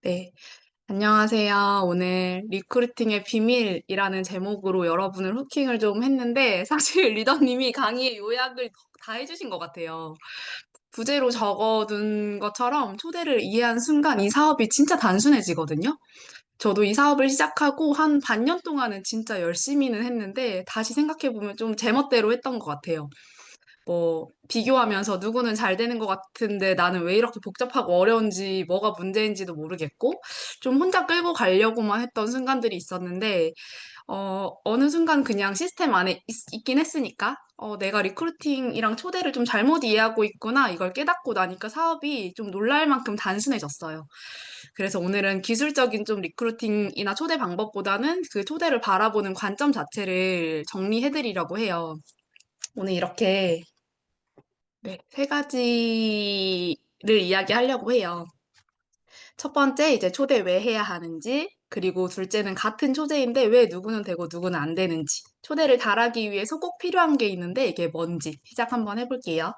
네, 안녕하세요. 오늘 리크루팅의 비밀이라는 제목으로 여러분을 후킹을 좀 했는데, 사실 리더님이 강의의 요약을 다 해주신 것 같아요. 부제로 적어둔 것처럼 초대를 이해한 순간 이 사업이 진짜 단순해지거든요. 저도 이 사업을 시작하고 한 반년 동안은 진짜 열심히는 했는데, 다시 생각해보면 좀 제멋대로 했던 것 같아요. 비교하면서 누구는 잘 되는 것 같은데 나는 왜 이렇게 복잡하고 어려운지 뭐가 문제인지도 모르겠고 좀 혼자 끌고 가려고만 했던 순간들이 있었는데 어느 순간 그냥 시스템 안에 있긴 했으니까 내가 리크루팅이랑 초대를 좀 잘못 이해하고 있구나 이걸 깨닫고 나니까 사업이 좀 놀랄 만큼 단순해졌어요. 그래서 오늘은 기술적인 좀 리크루팅이나 초대 방법보다는 그 초대를 바라보는 관점 자체를 정리해드리려고 해요. 오늘 이렇게 네, 세 가지를 이야기하려고 해요. 첫 번째, 이제 초대 왜 해야 하는지, 그리고 둘째는 같은 초대인데 왜 누구는 되고 누구는 안 되는지, 초대를 달하기 위해서 꼭 필요한 게 있는데 이게 뭔지 시작 한번 해볼게요.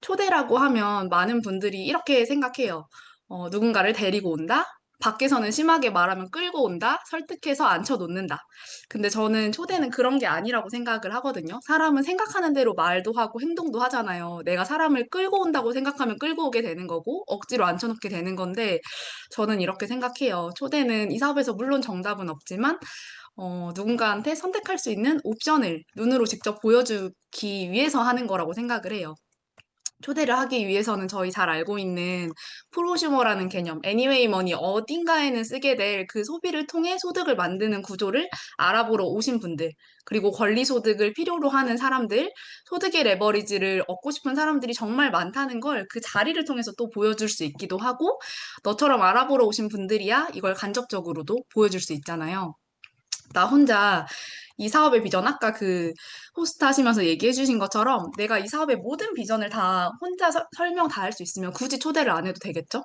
초대라고 하면 많은 분들이 이렇게 생각해요. 누군가를 데리고 온다? 밖에서는 심하게 말하면 끌고 온다? 설득해서 앉혀놓는다. 근데 저는 초대는 그런 게 아니라고 생각을 하거든요. 사람은 생각하는 대로 말도 하고 행동도 하잖아요. 내가 사람을 끌고 온다고 생각하면 끌고 오게 되는 거고, 억지로 앉혀놓게 되는 건데, 저는 이렇게 생각해요. 초대는 이 사업에서 물론 정답은 없지만, 누군가한테 선택할 수 있는 옵션을 눈으로 직접 보여주기 위해서 하는 거라고 생각을 해요. 초대를 하기 위해서는 저희 잘 알고 있는 프로슈머라는 개념, 애니웨이 머니 어딘가에는 쓰게 될 그 소비를 통해 소득을 만드는 구조를 알아보러 오신 분들, 그리고 권리 소득을 필요로 하는 사람들, 소득의 레버리지를 얻고 싶은 사람들이 정말 많다는 걸 그 자리를 통해서 또 보여줄 수 있기도 하고, 너처럼 알아보러 오신 분들이야 이걸 간접적으로도 보여줄 수 있잖아요. 나 혼자 이 사업의 비전, 아까 그 호스트 하시면서 얘기해 주신 것처럼 내가 이 사업의 모든 비전을 다 혼자 설명 다 할 수 있으면 굳이 초대를 안 해도 되겠죠?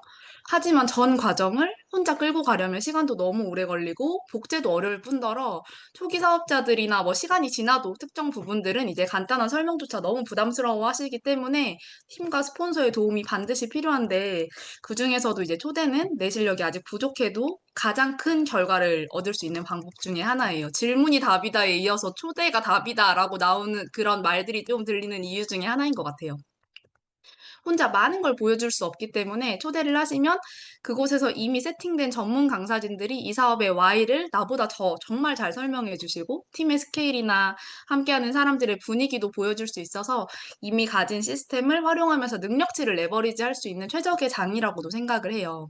하지만 전 과정을 혼자 끌고 가려면 시간도 너무 오래 걸리고 복제도 어려울 뿐더러 초기 사업자들이나 뭐 시간이 지나도 특정 부분들은 이제 간단한 설명조차 너무 부담스러워 하시기 때문에 팀과 스폰서의 도움이 반드시 필요한데 그중에서도 이제 초대는 내 실력이 아직 부족해도 가장 큰 결과를 얻을 수 있는 방법 중에 하나예요. 질문이 답이다에 이어서 초대가 답이다라고 나오는 그런 말들이 좀 들리는 이유 중에 하나인 것 같아요. 혼자 많은 걸 보여줄 수 없기 때문에 초대를 하시면 그곳에서 이미 세팅된 전문 강사진들이 이 사업의 Y를 나보다 정말 잘 설명해 주시고 팀의 스케일이나 함께하는 사람들의 분위기도 보여줄 수 있어서 이미 가진 시스템을 활용하면서 능력치를 레버리지 할 수 있는 최적의 장이라고도 생각을 해요.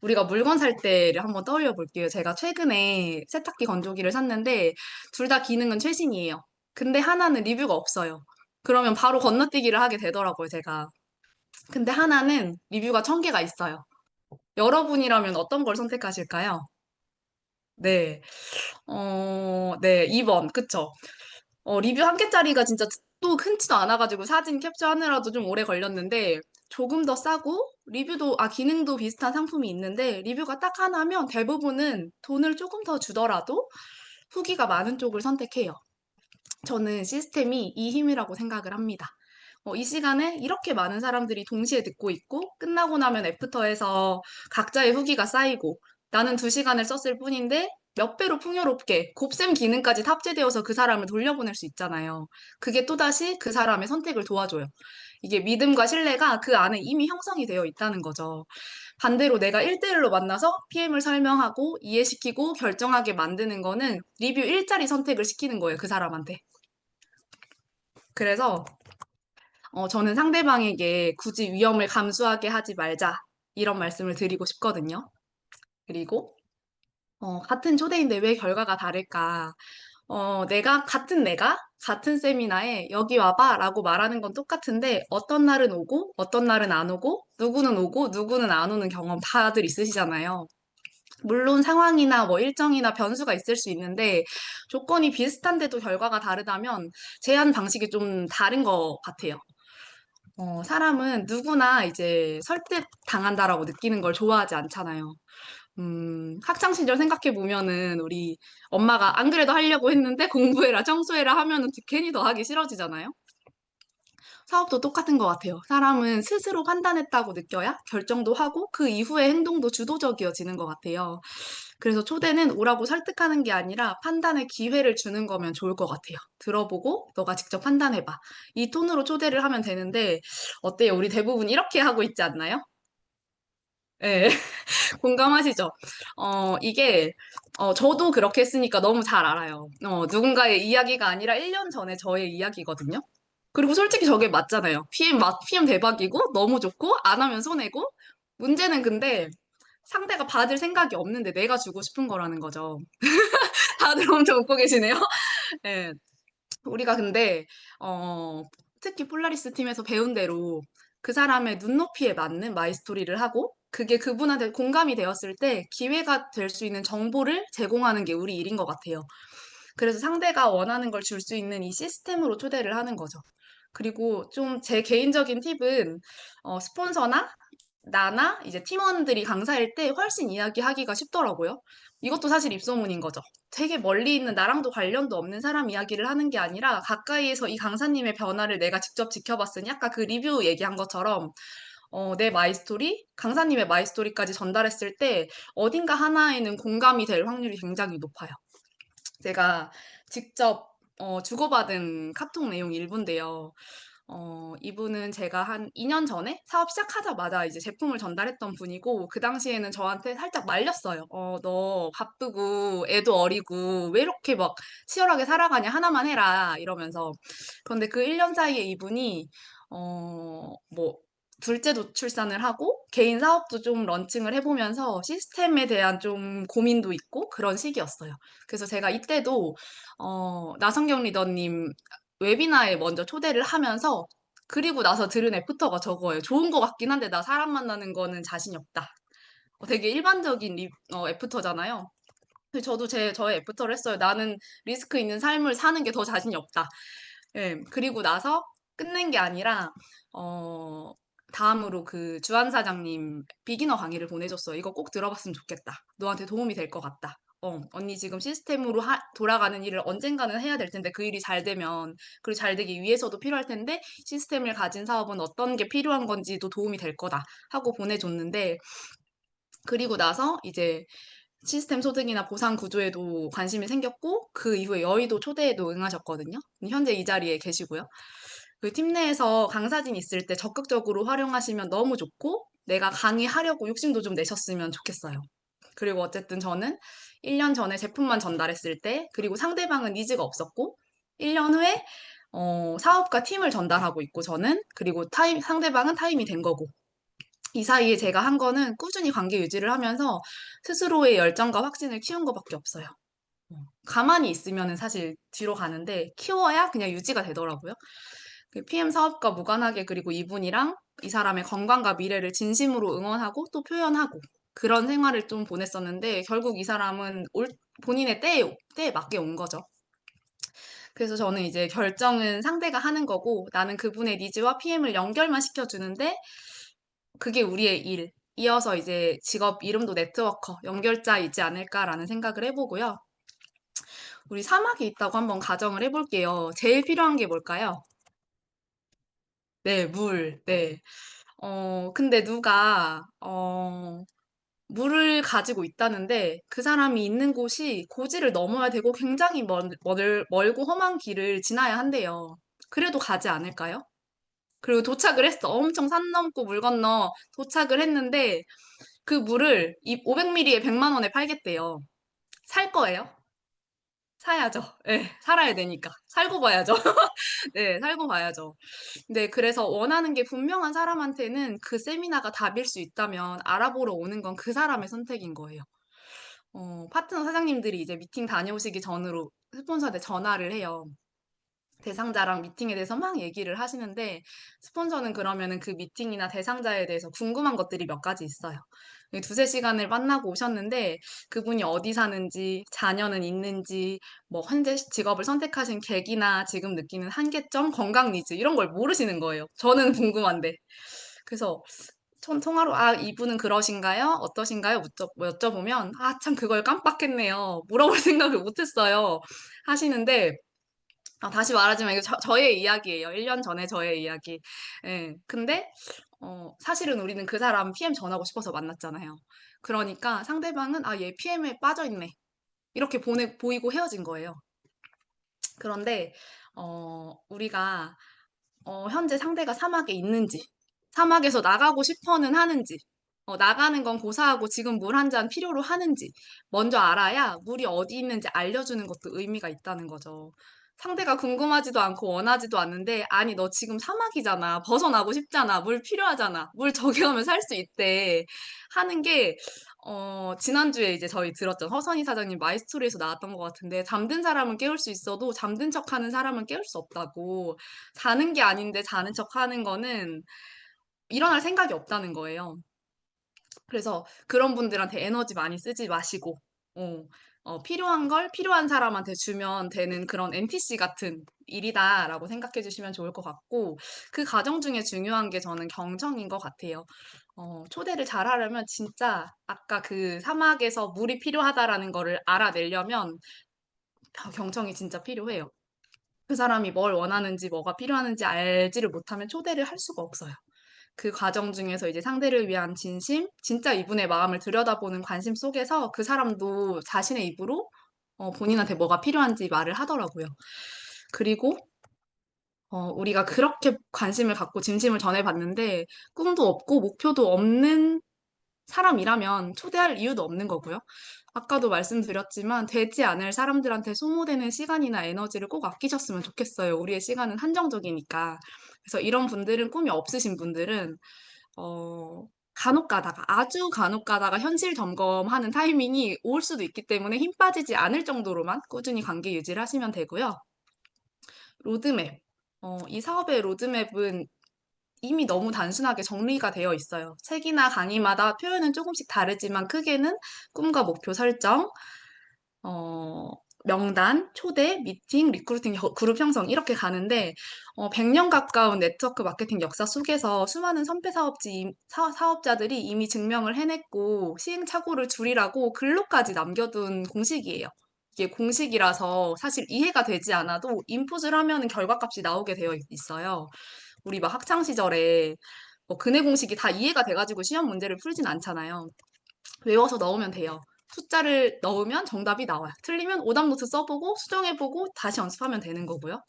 우리가 물건 살 때를 한번 떠올려 볼게요. 제가 최근에 세탁기 건조기를 샀는데 둘 다 기능은 최신이에요. 근데 하나는 리뷰가 없어요. 그러면 바로 건너뛰기를 하게 되더라고요, 제가. 근데 하나는 리뷰가 1000개가 있어요. 여러분이라면 어떤 걸 선택하실까요? 네. 네, 2번. 그쵸? 리뷰 한 개짜리가 진짜 또 흔치도 않아가지고 사진 캡처하느라도 좀 오래 걸렸는데 조금 더 싸고 기능도 비슷한 상품이 있는데 리뷰가 딱 하나면 대부분은 돈을 조금 더 주더라도 후기가 많은 쪽을 선택해요. 저는 시스템이 이 힘이라고 생각을 합니다. 이 시간에 이렇게 많은 사람들이 동시에 듣고 있고 끝나고 나면 애프터에서 각자의 후기가 쌓이고 나는 2시간을 썼을 뿐인데 몇 배로 풍요롭게 곱셈 기능까지 탑재되어서 그 사람을 돌려보낼 수 있잖아요. 그게 또다시 그 사람의 선택을 도와줘요. 이게 믿음과 신뢰가 그 안에 이미 형성이 되어 있다는 거죠. 반대로 내가 1대1로 만나서 PM을 설명하고 이해시키고 결정하게 만드는 거는 리뷰 일자리 선택을 시키는 거예요, 그 사람한테. 그래서 저는 상대방에게 굳이 위험을 감수하게 하지 말자. 이런 말씀을 드리고 싶거든요. 그리고, 같은 초대인데 왜 결과가 다를까? 같은 세미나에 여기 와봐 라고 말하는 건 똑같은데 어떤 날은 오고 어떤 날은 안 오고 누구는 안 오는 경험 다들 있으시잖아요. 물론 상황이나 뭐 일정이나 변수가 있을 수 있는데 조건이 비슷한데도 결과가 다르다면 제한 방식이 좀 다른 것 같아요. 사람은 누구나 이제 설득 당한다라고 느끼는 걸 좋아하지 않잖아요. 학창 시절 생각해 보면은 우리 엄마가 안 그래도 하려고 했는데 공부해라, 청소해라 하면은 괜히 더 하기 싫어지잖아요. 사업도 똑같은 것 같아요. 사람은 스스로 판단했다고 느껴야 결정도 하고 그 이후의 행동도 주도적이어지는 것 같아요. 그래서 초대는 오라고 설득하는 게 아니라 판단의 기회를 주는 거면 좋을 것 같아요. 들어보고 너가 직접 판단해봐. 이 톤으로 초대를 하면 되는데 어때요? 우리 대부분 이렇게 하고 있지 않나요? 네, 공감하시죠? 이게, 저도 그렇게 했으니까 너무 잘 알아요. 누군가의 이야기가 아니라 1년 전에 저의 이야기거든요. 그리고 솔직히 저게 맞잖아요. PM 대박이고, 너무 좋고, 안 하면 손해고, 문제는 근데 상대가 받을 생각이 없는데 내가 주고 싶은 거라는 거죠. 다들 엄청 웃고 계시네요. 네. 우리가 근데 특히 폴라리스 팀에서 배운 대로 그 사람의 눈높이에 맞는 마이스토리를 하고 그게 그분한테 공감이 되었을 때 기회가 될 수 있는 정보를 제공하는 게 우리 일인 것 같아요. 그래서 상대가 원하는 걸 줄 수 있는 이 시스템으로 초대를 하는 거죠. 그리고 좀 제 개인적인 팁은 스폰서나 나나 이제 팀원들이 강사일 때 훨씬 이야기하기가 쉽더라고요. 이것도 사실 입소문인 거죠. 되게 멀리 있는 나랑도 관련도 없는 사람 이야기를 하는 게 아니라 가까이에서 이 강사님의 변화를 내가 직접 지켜봤으니 아까 그 리뷰 얘기한 것처럼 내 마이스토리, 강사님의 마이스토리까지 전달했을 때 어딘가 하나에는 공감이 될 확률이 굉장히 높아요. 제가 직접 주고받은 카톡 내용 일부인데요. 이분은 제가 한 2년 전에 사업 시작하자마자 이제 제품을 전달했던 분이고, 그 당시에는 저한테 살짝 말렸어요. 너 바쁘고, 애도 어리고, 왜 이렇게 막 치열하게 살아가냐, 하나만 해라, 이러면서. 그런데 그 1년 사이에 이분이, 뭐, 둘째도 출산을 하고, 개인 사업도 좀 런칭을 해보면서 시스템에 대한 좀 고민도 있고, 그런 시기였어요. 그래서 제가 이때도, 나성경 리더님 웨비나에 먼저 초대를 하면서 그리고 나서 들은 애프터가 저거예요. 좋은 것 같긴 한데 나 사람 만나는 거는 자신이 없다. 되게 일반적인 애프터잖아요. 근데 저도 저의 애프터를 했어요. 나는 리스크 있는 삶을 사는 게 더 자신이 없다. 예, 그리고 나서 끝낸 게 아니라, 어, 다음으로 그 주한 사장님 비기너 강의를 보내줬어요. 이거 꼭 들어봤으면 좋겠다. 너한테 도움이 될 것 같다. 언니 지금 시스템으로 돌아가는 일을 언젠가는 해야 될 텐데 그 일이 잘 되면, 그리고 잘 되기 위해서도 필요할 텐데 시스템을 가진 사업은 어떤 게 필요한 건지도 도움이 될 거다 하고 보내줬는데, 그리고 나서 이제 시스템 소득이나 보상 구조에도 관심이 생겼고 그 이후에 여의도 초대에도 응하셨거든요. 현재 이 자리에 계시고요. 그 팀 내에서 강사진 있을 때 적극적으로 활용하시면 너무 좋고 내가 강의하려고 욕심도 좀 내셨으면 좋겠어요. 그리고 어쨌든 저는 1년 전에 제품만 전달했을 때 그리고 상대방은 니즈가 없었고 1년 후에 사업과 팀을 전달하고 있고 저는 그리고 상대방은 타임이 된 거고 이 사이에 제가 한 거는 꾸준히 관계 유지를 하면서 스스로의 열정과 확신을 키운 것밖에 없어요. 가만히 있으면은 사실 뒤로 가는데 키워야 그냥 유지가 되더라고요. 그 PM 사업과 무관하게 그리고 이분이랑 이 사람의 건강과 미래를 진심으로 응원하고 또 표현하고 그런 생활을 좀 보냈었는데 결국 이 사람은 본인의 때에 맞게 온 거죠. 그래서 저는 이제 결정은 상대가 하는 거고 나는 그분의 니즈와 PM을 연결만 시켜주는데 그게 우리의 일. 이어서 이제 직업 이름도 네트워커, 연결자이지 않을까라는 생각을 해보고요. 우리 사막이 있다고 한번 가정을 해볼게요. 제일 필요한 게 뭘까요? 네, 물. 네. 근데 물을 가지고 있다는데 그 사람이 있는 곳이 고지를 넘어야 되고 굉장히 멀고 험한 길을 지나야 한대요. 그래도 가지 않을까요? 그리고 도착을 했어. 엄청 산 넘고 물 건너 도착을 했는데 그 물을 이 500ml에 100만 원에 팔겠대요. 살 거예요? 사야죠. 네, 살아야 되니까. 살고 봐야죠. 네, 살고 봐야죠. 네, 그래서 원하는 게 분명한 사람한테는 그 세미나가 답일 수 있다면 알아보러 오는 건 그 사람의 선택인 거예요. 파트너 사장님들이 이제 미팅 다녀오시기 전으로 스폰서한테 전화를 해요. 대상자랑 미팅에 대해서 막 얘기를 하시는데 스폰서는 그러면은 그 미팅이나 대상자에 대해서 궁금한 것들이 몇 가지 있어요. 두세 시간을 만나고 오셨는데 그분이 어디 사는지, 자녀는 있는지, 뭐 현재 직업을 선택하신 계기나 지금 느끼는 한계점, 건강 니즈 이런 걸 모르시는 거예요. 저는 궁금한데. 그래서 통화로 이분은 그러신가요? 어떠신가요? 여쭤보면 참 그걸 깜빡했네요. 물어볼 생각을 못했어요. 하시는데 다시 말하지만 이거 저의 이야기예요. 1년 전에 저의 이야기. 예. 근데 사실은 우리는 그 사람 PM 전하고 싶어서 만났잖아요. 그러니까 상대방은 아, 얘 PM에 빠져 있네. 이렇게 보이고 헤어진 거예요. 그런데 우리가 현재 상대가 사막에 있는지, 사막에서 나가고 싶어는 하는지, 나가는 건 고사하고 지금 물 한 잔 필요로 하는지, 먼저 알아야 물이 어디 있는지 알려주는 것도 의미가 있다는 거죠. 상대가 궁금하지도 않고 원하지도 않는데, 아니, 너 지금 사막이잖아. 벗어나고 싶잖아. 물 필요하잖아. 물 저기 가면 살 수 있대. 하는 게, 지난주에 이제 저희 들었죠. 허선희 사장님 마이스토리에서 나왔던 것 같은데, 잠든 사람은 깨울 수 있어도 잠든 척 하는 사람은 깨울 수 없다고. 자는 게 아닌데 자는 척 하는 거는 일어날 생각이 없다는 거예요. 그래서 그런 분들한테 에너지 많이 쓰지 마시고, 어, 필요한 걸 필요한 사람한테 주면 되는 그런 NPC 같은 일이다라고 생각해 주시면 좋을 것 같고, 그 과정 중에 중요한 게 저는 경청인 것 같아요. 초대를 잘 하려면 진짜 아까 그 사막에서 물이 필요하다라는 거를 알아내려면 경청이 진짜 필요해요. 그 사람이 뭘 원하는지 뭐가 필요하는지 알지를 못하면 초대를 할 수가 없어요. 그 과정 중에서 이제 상대를 위한 진심, 진짜 이분의 마음을 들여다보는 관심 속에서 그 사람도 자신의 입으로 본인한테 뭐가 필요한지 말을 하더라고요. 그리고 우리가 그렇게 관심을 갖고 진심을 전해봤는데 꿈도 없고 목표도 없는 사람이라면 초대할 이유도 없는 거고요. 아까도 말씀드렸지만 되지 않을 사람들한테 소모되는 시간이나 에너지를 꼭 아끼셨으면 좋겠어요. 우리의 시간은 한정적이니까. 그래서 이런 분들은 꿈이 없으신 분들은 간혹 가다가 아주 간혹 가다가 현실 점검하는 타이밍이 올 수도 있기 때문에 힘 빠지지 않을 정도로만 꾸준히 관계 유지를 하시면 되고요. 로드맵. 이 사업의 로드맵은 이미 너무 단순하게 정리가 되어 있어요. 책이나 강의마다 표현은 조금씩 다르지만 크게는 꿈과 목표 설정, 어, 명단, 초대, 미팅, 리크루팅, 그룹 형성 이렇게 가는데 100년 가까운 네트워크 마케팅 역사 속에서 수많은 선배 사업자들이 이미 증명을 해냈고 시행착오를 줄이라고 글로까지 남겨둔 공식이에요. 이게 공식이라서 사실 이해가 되지 않아도 인풋을 하면 결과값이 나오게 되어 있어요. 우리 막 학창 시절에 근해 공식이 다 이해가 돼가지고 시험 문제를 풀진 않잖아요. 외워서 넣으면 돼요. 숫자를 넣으면 정답이 나와요. 틀리면 오답노트 써보고 수정해보고 다시 연습하면 되는 거고요.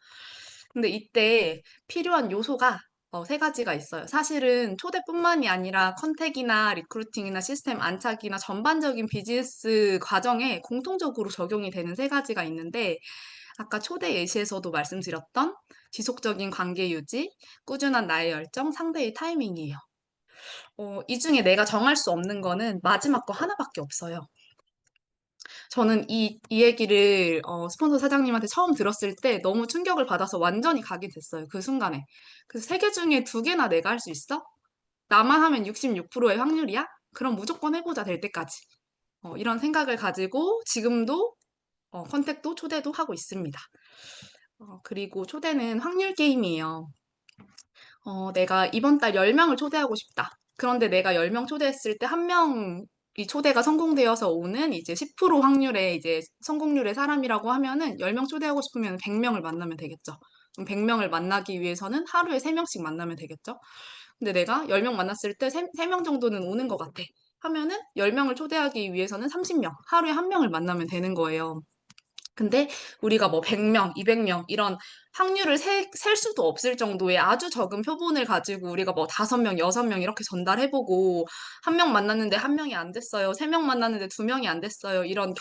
근데 이때 필요한 요소가 세 가지가 있어요. 사실은 초대뿐만이 아니라 컨택이나 리크루팅이나 시스템 안착이나 전반적인 비즈니스 과정에 공통적으로 적용이 되는 세 가지가 있는데 아까 초대 예시에서도 말씀드렸던 지속적인 관계 유지, 꾸준한 나의 열정, 상대의 타이밍이에요. 이 중에 내가 정할 수 없는 거는 마지막 거 하나밖에 없어요. 저는 이 얘기를 스폰서 사장님한테 처음 들었을 때 너무 충격을 받아서 완전히 가게 됐어요. 그 순간에. 그래서 세 개 중에 두 개나 내가 할 수 있어? 나만 하면 66%의 확률이야? 그럼 무조건 해보자 될 때까지. 이런 생각을 가지고 지금도 컨택도 초대도 하고 있습니다. 그리고 초대는 확률 게임이에요. 내가 이번 달 10명을 초대하고 싶다. 그런데 내가 10명 초대했을 때 한 명이 초대가 성공되어서 오는 이제 10% 확률의 이제 성공률의 사람이라고 하면은 10명 초대하고 싶으면 100명을 만나면 되겠죠. 그럼 100명을 만나기 위해서는 하루에 3명씩 만나면 되겠죠. 근데 내가 10명 만났을 때 3명 정도는 오는 것 같아. 하면은 10명을 초대하기 위해서는 30명, 하루에 한 명을 만나면 되는 거예요. 근데 우리가 뭐 100명, 200명 이런 확률을 셀 수도 없을 정도의 아주 적은 표본을 가지고 우리가 뭐 5명, 6명 이렇게 전달해보고 한 명 만났는데 한 명이 안 됐어요. 3명 만났는데 2명이 안 됐어요. 이런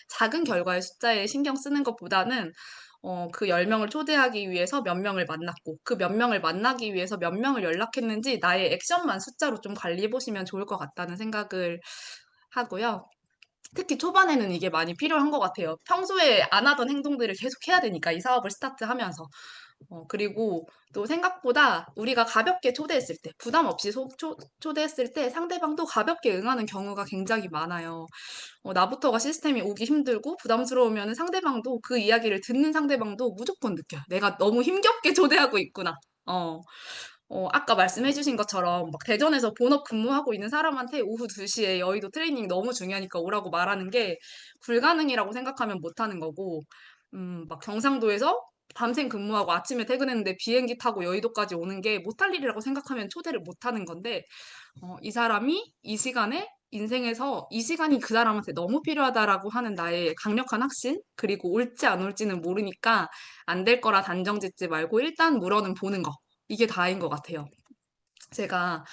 작은 결과의 숫자에 신경 쓰는 것보다는 그 10명을 초대하기 위해서 몇 명을 만났고 그 몇 명을 만나기 위해서 몇 명을 연락했는지 나의 액션만 숫자로 좀 관리해 보시면 좋을 것 같다는 생각을 하고요. 특히 초반에는 이게 많이 필요한 것 같아요. 평소에 안 하던 행동들을 계속 해야 되니까, 이 사업을 스타트하면서. 그리고 또 생각보다 우리가 가볍게 초대했을 때, 부담 없이 초대했을 때 상대방도 가볍게 응하는 경우가 굉장히 많아요. 나부터가 시스템이 오기 힘들고 부담스러우면 상대방도 그 이야기를 듣는 상대방도 무조건 느껴요. 내가 너무 힘겹게 초대하고 있구나. 어, 아까 말씀해주신 것처럼 막 대전에서 본업 근무하고 있는 사람한테 오후 2시에 여의도 트레이닝 너무 중요하니까 오라고 말하는 게 불가능이라고 생각하면 못하는 거고, 막 경상도에서 밤샘 근무하고 아침에 퇴근했는데 비행기 타고 여의도까지 오는 게 못할 일이라고 생각하면 초대를 못 하는 건데, 이 사람이 이 시간에 인생에서 이 시간이 그 사람한테 너무 필요하다라고 하는 나의 강력한 확신, 그리고 올지 안 올지는 모르니까 안 될 거라 단정 짓지 말고 일단 물어는 보는 거. 이게 다인 것 같아요. 제가,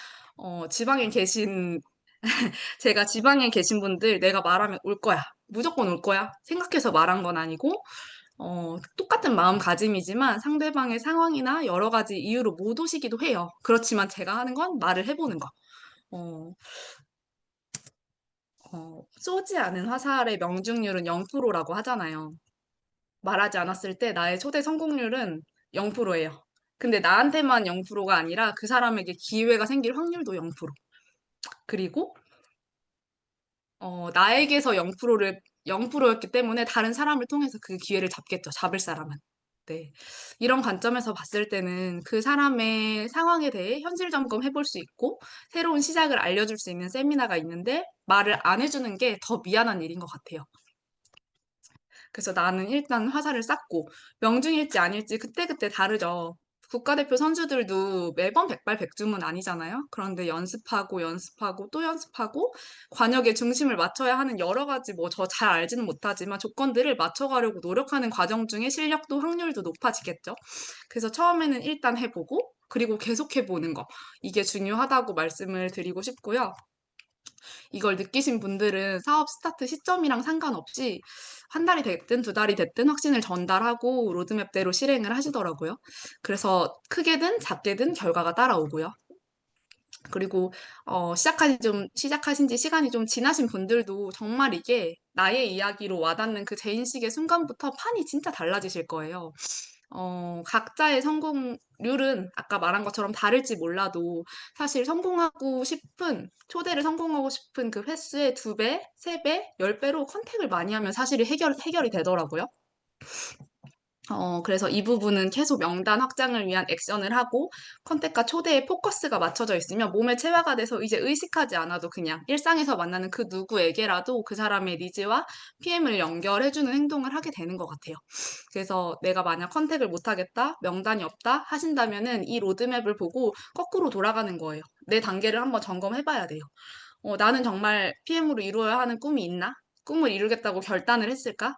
지방에 계신, 제가 지방에 계신 분들 내가 말하면 올 거야. 무조건 올 거야. 생각해서 말한 건 아니고, 똑같은 마음가짐이지만 상대방의 상황이나 여러 가지 이유로 못 오시기도 해요. 그렇지만 제가 하는 건 말을 해보는 거. 어, 쏘지 않은 화살의 명중률은 0%라고 하잖아요. 말하지 않았을 때 나의 초대 성공률은 0%예요. 근데 나한테만 0%가 아니라 그 사람에게 기회가 생길 확률도 0%. 그리고 나에게서 0%였기 때문에 다른 사람을 통해서 그 기회를 잡겠죠. 잡을 사람은. 네. 이런 관점에서 봤을 때는 그 사람의 상황에 대해 현실 점검해 볼 수 있고 새로운 시작을 알려줄 수 있는 세미나가 있는데 말을 안 해주는 게 더 미안한 일인 것 같아요. 그래서 나는 일단 화살을 쐈고 명중일지 아닐지 그때그때 다르죠. 국가대표 선수들도 매번 백발백중은 아니잖아요. 그런데 연습하고 연습하고 또 연습하고 관역의 중심을 맞춰야 하는 여러 가지 뭐 저 잘 알지는 못하지만 조건들을 맞춰가려고 노력하는 과정 중에 실력도 확률도 높아지겠죠. 그래서 처음에는 일단 해보고 그리고 계속 해보는 거. 이게 중요하다고 말씀을 드리고 싶고요. 이걸 느끼신 분들은 사업 스타트 시점이랑 상관없이 한 달이 됐든 두 달이 됐든 확신을 전달하고 로드맵대로 실행을 하시더라고요. 그래서 크게든 작게든 결과가 따라오고요. 그리고 시작하신 지 시간이 좀 지나신 분들도 정말 이게 나의 이야기로 와닿는 그 재인식의 순간부터 판이 진짜 달라지실 거예요. 각자의 성공률은 아까 말한 것처럼 다를지 몰라도 사실 초대를 성공하고 싶은 그 횟수의 두 배, 세 배, 열 배로 컨택을 많이 하면 사실이 해결이 되더라고요. 그래서 이 부분은 계속 명단 확장을 위한 액션을 하고 컨택과 초대에 포커스가 맞춰져 있으면 몸에 체화가 돼서 이제 의식하지 않아도 그냥 일상에서 만나는 그 누구에게라도 그 사람의 니즈와 PM을 연결해주는 행동을 하게 되는 것 같아요. 그래서 내가 만약 컨택을 못하겠다, 명단이 없다 하신다면은 이 로드맵을 보고 거꾸로 돌아가는 거예요. 내 단계를 한번 점검해봐야 돼요. 나는 정말 PM으로 이루어야 하는 꿈이 있나? 꿈을 이루겠다고 결단을 했을까?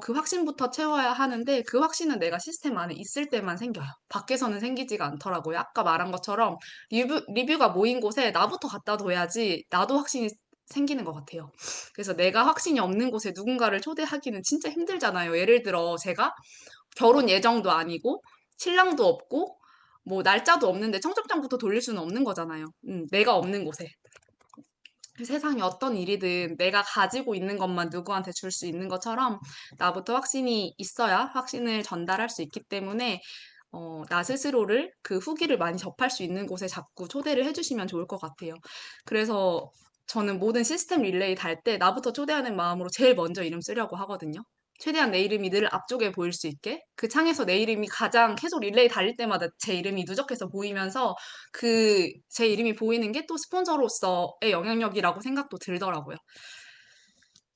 그 확신부터 채워야 하는데 그 확신은 내가 시스템 안에 있을 때만 생겨요. 밖에서는 생기지가 않더라고요. 아까 말한 것처럼 리뷰가 모인 곳에 나부터 갖다 둬야지 나도 확신이 생기는 것 같아요. 그래서 내가 확신이 없는 곳에 누군가를 초대하기는 진짜 힘들잖아요. 예를 들어 제가 결혼 예정도 아니고 신랑도 없고 뭐 날짜도 없는데 청첩장부터 돌릴 수는 없는 거잖아요. 내가 없는 곳에. 그 세상에 어떤 일이든 내가 가지고 있는 것만 누구한테 줄 수 있는 것처럼 나부터 확신이 있어야 확신을 전달할 수 있기 때문에 나 스스로를 그 후기를 많이 접할 수 있는 곳에 자꾸 초대를 해주시면 좋을 것 같아요. 그래서 저는 모든 시스템 릴레이 달 때 나부터 초대하는 마음으로 제일 먼저 이름 쓰려고 하거든요. 최대한 내 이름이 늘 앞쪽에 보일 수 있게 그 창에서 내 이름이 가장 계속 릴레이 달릴 때마다 제 이름이 누적해서 보이면서 그 제 이름이 보이는 게 또 스폰서로서의 영향력이라고 생각도 들더라고요.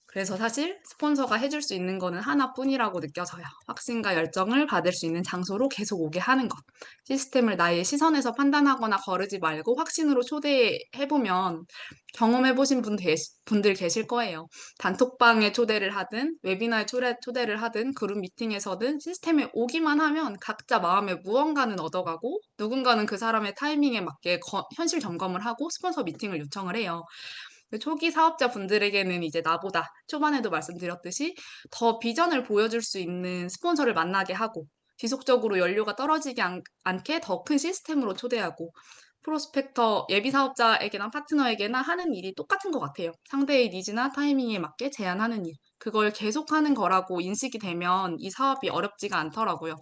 그래서 사실 스폰서가 해줄 수 있는 거는 하나뿐이라고 느껴져요. 확신과 열정을 받을 수 있는 장소로 계속 오게 하는 것. 시스템을 나의 시선에서 판단하거나 거르지 말고 확신으로 초대해보면 경험해보신 분들 계실 거예요. 단톡방에 초대를 하든, 웨비나에 초대를 하든, 그룹 미팅에서든 시스템에 오기만 하면 각자 마음에 무언가는 얻어가고 누군가는 그 사람의 타이밍에 맞게 현실 점검을 하고 스폰서 미팅을 요청을 해요. 초기 사업자 분들에게는 이제 나보다 초반에도 말씀드렸듯이 더 비전을 보여줄 수 있는 스폰서를 만나게 하고 지속적으로 연료가 떨어지지 않게 더 큰 시스템으로 초대하고 프로스펙터 예비 사업자에게나 파트너에게나 하는 일이 똑같은 것 같아요. 상대의 니즈나 타이밍에 맞게 제안하는 일. 그걸 계속하는 거라고 인식이 되면 이 사업이 어렵지가 않더라고요.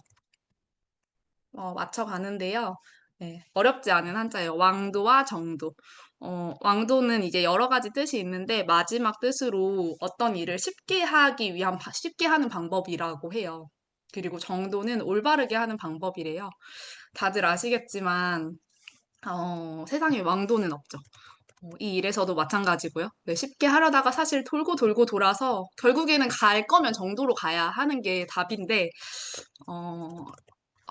맞춰가는데요. 네, 어렵지 않은 한자예요. 왕도와 정도. 왕도는 이제 여러 가지 뜻이 있는데 마지막 뜻으로 어떤 일을 쉽게 하는 방법이라고 해요. 그리고 정도는 올바르게 하는 방법이래요. 다들 아시겠지만 세상에 왕도는 없죠. 이 일에서도 마찬가지고요. 네, 쉽게 하려다가 사실 돌고 돌고 돌아서 결국에는 갈 거면 정도로 가야 하는 게 답인데, 어,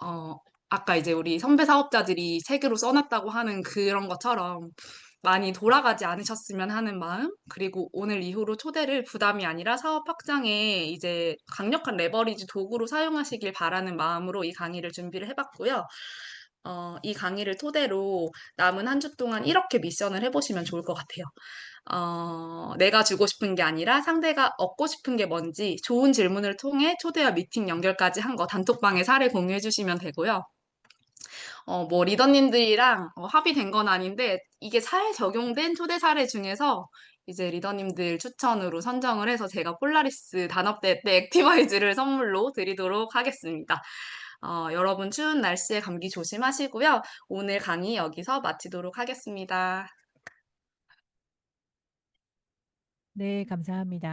어, 아까 이제 우리 선배 사업자들이 책으로 써놨다고 하는 그런 것처럼 많이 돌아가지 않으셨으면 하는 마음, 그리고 오늘 이후로 초대를 부담이 아니라 사업 확장에 이제 강력한 레버리지 도구로 사용하시길 바라는 마음으로 이 강의를 준비를 해봤고요. 이 강의를 토대로 남은 한 주 동안 이렇게 미션을 해보시면 좋을 것 같아요. 내가 주고 싶은 게 아니라 상대가 얻고 싶은 게 뭔지 좋은 질문을 통해 초대와 미팅 연결까지 한 거 단톡방에 사례 공유해 주시면 되고요. 뭐 리더님들이랑 합의된 건 아닌데 이게 잘 적용된 초대 사례 중에서 이제 리더님들 추천으로 선정을 해서 제가 폴라리스 단합대 때 액티바이즈를 선물로 드리도록 하겠습니다. 여러분 추운 날씨에 감기 조심하시고요. 오늘 강의 여기서 마치도록 하겠습니다. 네, 감사합니다.